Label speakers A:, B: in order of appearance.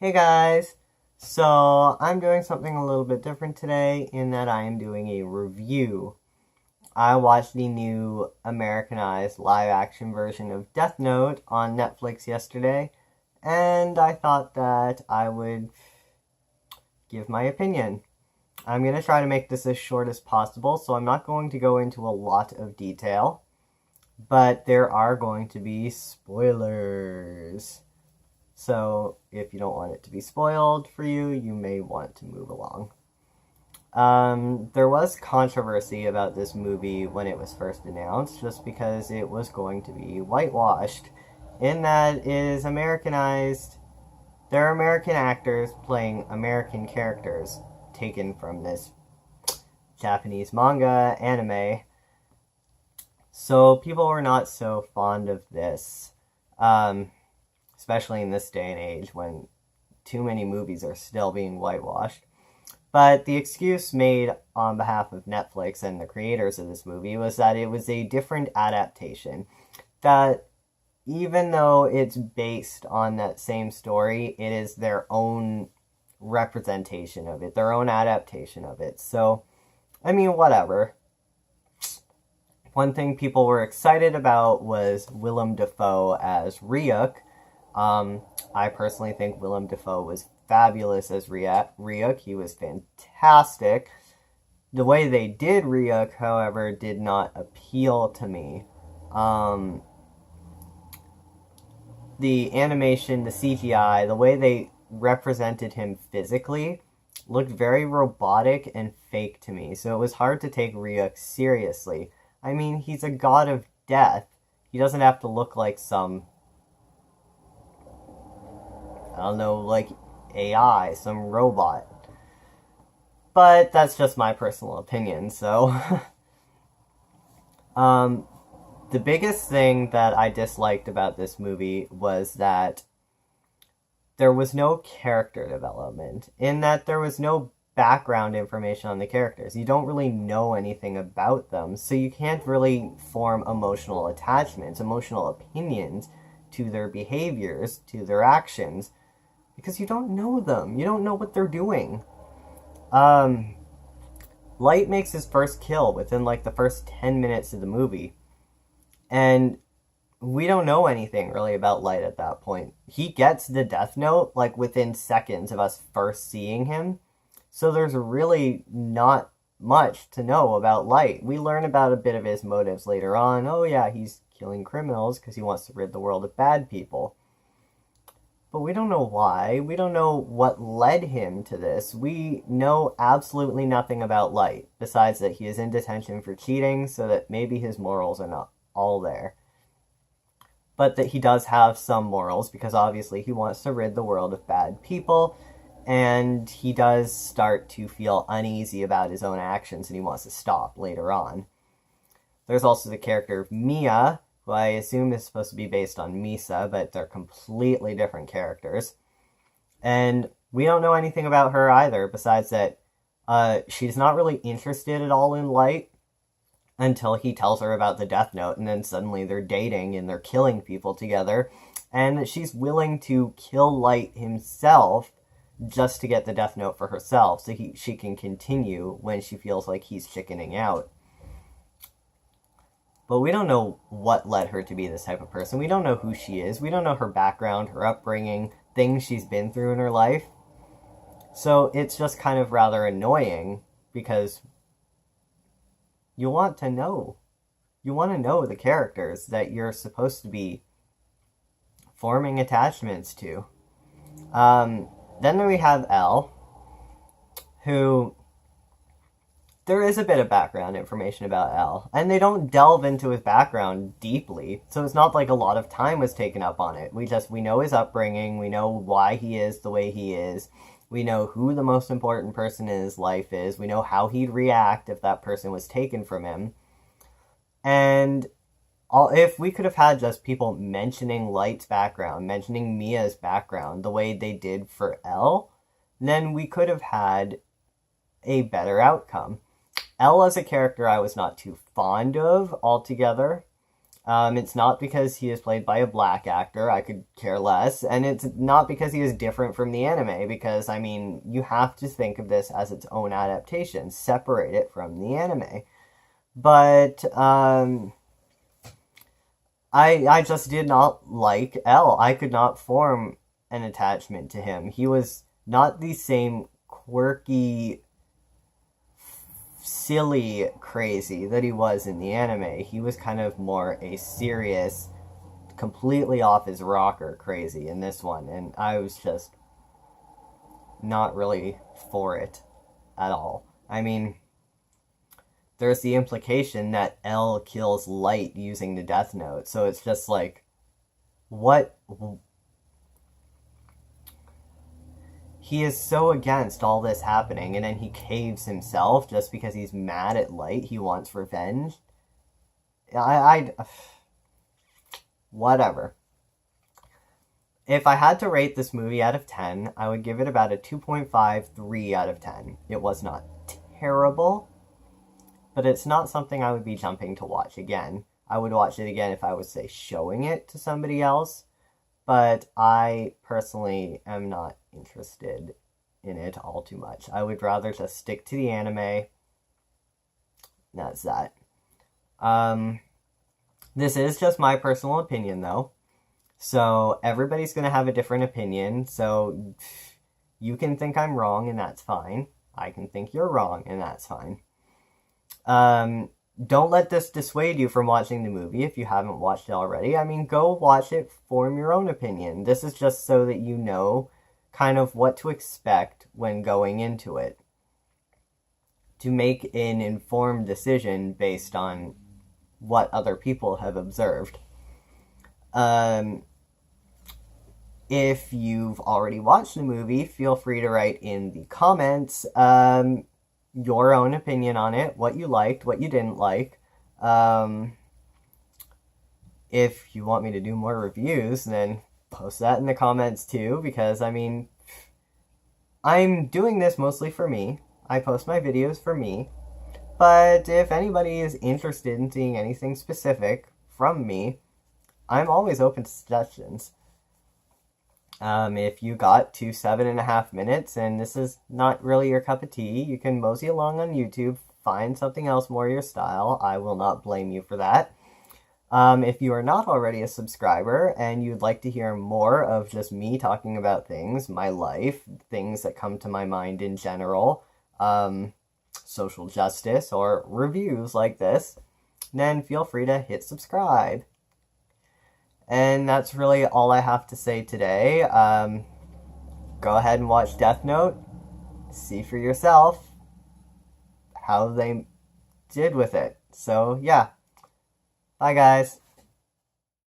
A: Hey guys! So, I'm doing something a little bit different today in that I am doing a review. I watched the new Americanized live action version of Death Note on Netflix yesterday, and I thought that I would give my opinion. I'm going to try to make this as short as possible, so I'm not going to go into a lot of detail, but there are going to be spoilers. So if you don't want it to be spoiled for you, you may want to move along. There was controversy about this movie when it was first announced, just because it was going to be whitewashed, in that it is Americanized. There are American actors playing American characters taken from this Japanese manga anime. So people were not so fond of this. Especially in this day and age when too many movies are still being whitewashed. But the excuse made on behalf of Netflix and the creators of this movie was that it was a different adaptation. That even though it's based on that same story, it is their own representation of it, their own adaptation of it. So, I mean, whatever. One thing people were excited about was Willem Dafoe as Ryuk. I personally think Willem Dafoe was fabulous as Ryuk. He was fantastic. The way they did Ryuk, however, did not appeal to me. The animation, the CGI, the way they represented him physically looked very robotic and fake to me, so it was hard to take Ryuk seriously. I mean, he's a god of death. He doesn't have to look like some, I don't know, like AI, some robot. But that's just my personal opinion, so. The biggest thing that I disliked about this movie was that there was no character development, in that there was no background information on the characters. You don't really know anything about them, so you can't really form emotional attachments, emotional opinions to their behaviors, to their actions, because you don't know them. You don't know what they're doing. Light makes his first kill within like the first 10 minutes of the movie. And we don't know anything really about Light at that point. He gets the Death Note like within seconds of us first seeing him. So there's really not much to know about Light. We learn about a bit of his motives later on. Oh yeah, he's killing criminals because he wants to rid the world of bad people. But we don't know why. We don't know what led him to this. We know absolutely nothing about Light, besides that he is in detention for cheating, so that maybe his morals are not all there. But that he does have some morals, because obviously he wants to rid the world of bad people, and he does start to feel uneasy about his own actions, and he wants to stop later on. There's also the character of Mia, who I assume is supposed to be based on Misa, but they're completely different characters. And we don't know anything about her either, besides that she's not really interested at all in Light until he tells her about the Death Note, and then suddenly they're dating and they're killing people together, and she's willing to kill Light himself just to get the Death Note for herself, so she can continue when she feels like he's chickening out. But we don't know what led her to be this type of person. We don't know who she is. We don't know her background, her upbringing, things she's been through in her life. So it's just kind of rather annoying, because you want to know. You want to know the characters that you're supposed to be forming attachments to. Then we have L, who, there is a bit of background information about L, and they don't delve into his background deeply, so it's not like a lot of time was taken up on it. We know his upbringing, we know why he is the way he is, we know who the most important person in his life is, we know how he'd react if that person was taken from him. And if we could have had just people mentioning Light's background, mentioning Mia's background, the way they did for L, then we could have had a better outcome. L as a character I was not too fond of altogether. It's not because he is played by a black actor, I could care less, and it's not because he is different from the anime, because, I mean, you have to think of this as its own adaptation, separate it from the anime. But, I just did not like L. I could not form an attachment to him. He was not the same quirky, silly crazy that he was in the anime. He was kind of more a serious, completely off his rocker crazy in this one, and I was just not really for it at all. I mean, there's the implication that L kills Light using the Death Note, so it's just like, what? He is so against all this happening, and then he caves himself just because he's mad at Light. He wants revenge. Whatever. If I had to rate this movie out of 10, I would give it about a 2.53 out of 10. It was not terrible, but it's not something I would be jumping to watch again. I would watch it again if I was, say, showing it to somebody else, but I personally am not interested in it all too much. I would rather just stick to the anime. That's that. This is just my personal opinion, though. So everybody's going to have a different opinion. So you can think I'm wrong, and that's fine. I can think you're wrong, and that's fine. Don't let this dissuade you from watching the movie if you haven't watched it already. I mean, go watch it, form your own opinion. This is just so that you know kind of what to expect when going into it, to make an informed decision based on what other people have observed. If you've already watched the movie, feel free to write in the comments your own opinion on it, what you liked, what you didn't like. If you want me to do more reviews, then post that in the comments too, because, I mean, I'm doing this mostly for me. I post my videos for me. But if anybody is interested in seeing anything specific from me, I'm always open to suggestions. If you got to 7.5 minutes and this is not really your cup of tea, you can mosey along on YouTube, find something else more your style. I will not blame you for that. If you are not already a subscriber and you'd like to hear more of just me talking about things, my life, things that come to my mind in general, social justice, or reviews like this, then feel free to hit subscribe. And that's really all I have to say today. Go ahead and watch Death Note. See for yourself how they did with it. So, yeah. Bye, guys.